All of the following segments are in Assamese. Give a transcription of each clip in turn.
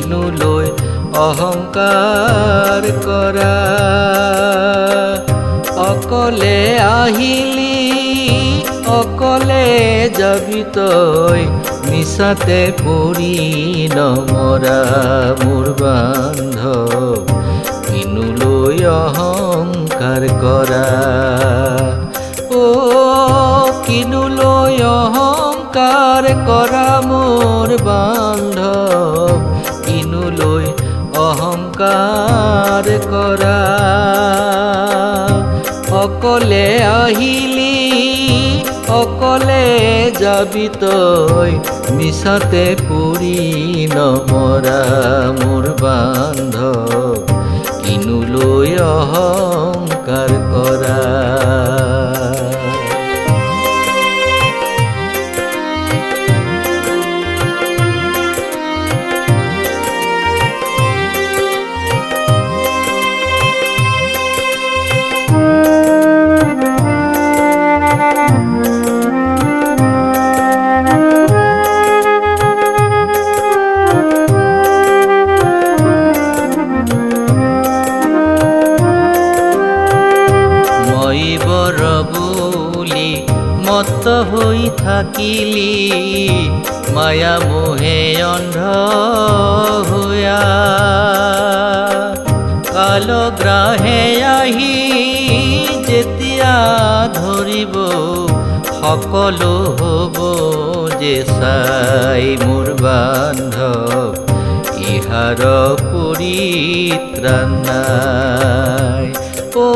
কিনুলৈ অহংকাৰ কৰা। অকলে আহিলি অকলে যাবি তই, মিছাতে পৰি নমৰা মোৰ বান্ধৱ, কিনুলৈ অহংকাৰ কৰা। অ কিনুলৈ অহংকাৰ কৰা মোৰ বান্ধৱ, কিনুলৈ অহংকাৰ কৰা। অকলে আহিলি অকলে যাবি তই, মিছাতে পৰি নমৰা মোৰ বান্ধৱ, কিনুলৈ অহংকাৰ কৰা। মত্ত হৈ থাকিলি মায়া মোহে অন্ধ হোৱা, কালগ্ৰাহে আহি যেতিয়া ধৰিব, সকলো হ'ব যে চাই মোৰ বান্ধৱ, ইহাৰ পৰিত্ৰাণ নাই। অ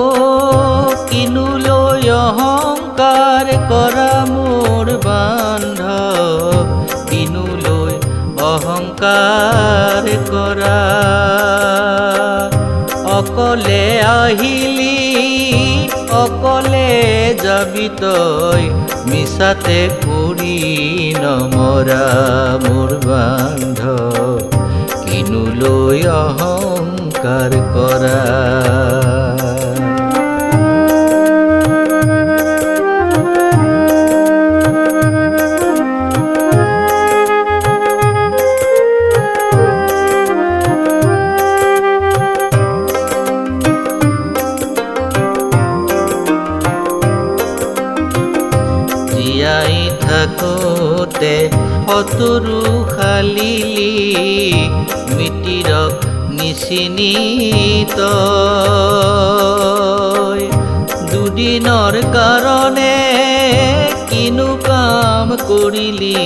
কিনুলৈ অহংকাৰ কৰা মোৰ বান্ধৱ, কিনুলৈ অহংকাৰ কৰা। অকলে আহিলি অকলে যাবি তই, মিছাতে পৰি নমৰা মোৰ বান্ধৱ, কিনুলৈ অহংকাৰ কৰা। জীয়াই থাকোতে শতৰু খালিলি, মিতিৰক নিচিনি তই, দুদিনৰ কাৰণে কিনো কাম কৰিলি,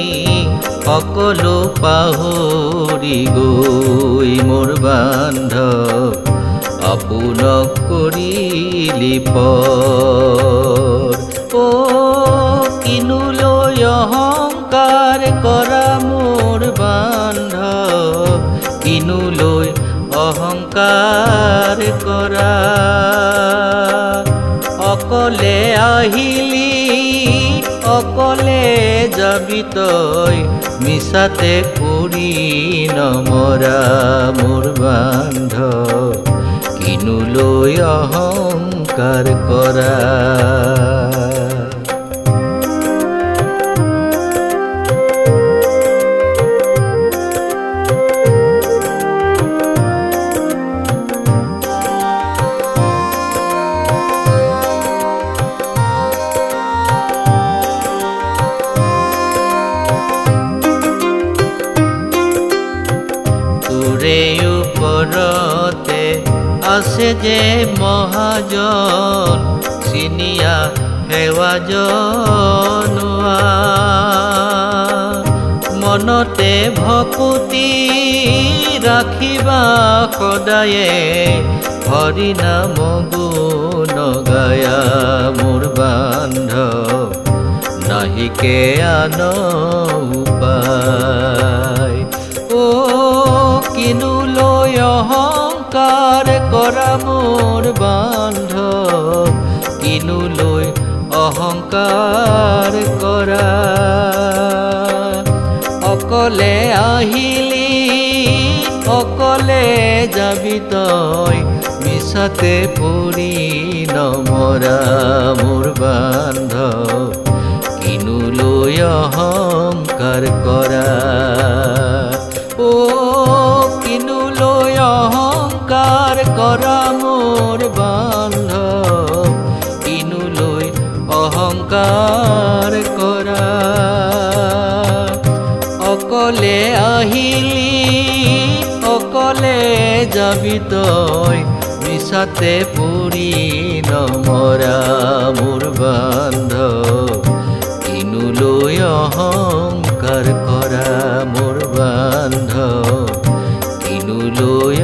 সকলো পাহৰি গৈ মোৰ বান্ধৱ, আপোনক কৰিলি পৰ। অ কিনুলৈ অহংকাৰ কৰা মোৰ বান্ধৱ, কিনুলৈ অহংকাৰ কৰা। অকলে আহিলি অকলে যাবি তই, মিছাতে পৰি নমৰা মোৰ বান্ধৱ, কিনুলৈ অহংকাৰ কৰা। ওপৰতে আছে যে মহাজন, চিনিয়া সেৱা জনোৱা, মনতে ভকুতি ৰাখিবা সদায়ে, হৰি নাম গুণ গায়া মোৰ বান্ধৱ, নাহিকে আন উপায়। অ কিনুলৈ অহংকাৰ কৰা মোৰ বান্ধৱ, কিনুলৈ অহংকাৰ কৰা। অকলে আহিলি অকলে যাবি তই, মিছাতে পৰি নমৰা মোৰ বান্ধৱ, কিনুলৈ অহংকাৰ কৰা। আহিলি অকলে যাবি তই মিছাতে পুৰি নমৰা মোৰ বান্ধৱ কিনো লৈ অহংকাৰ কৰা মোৰ বান্ধৱ কিনো লৈ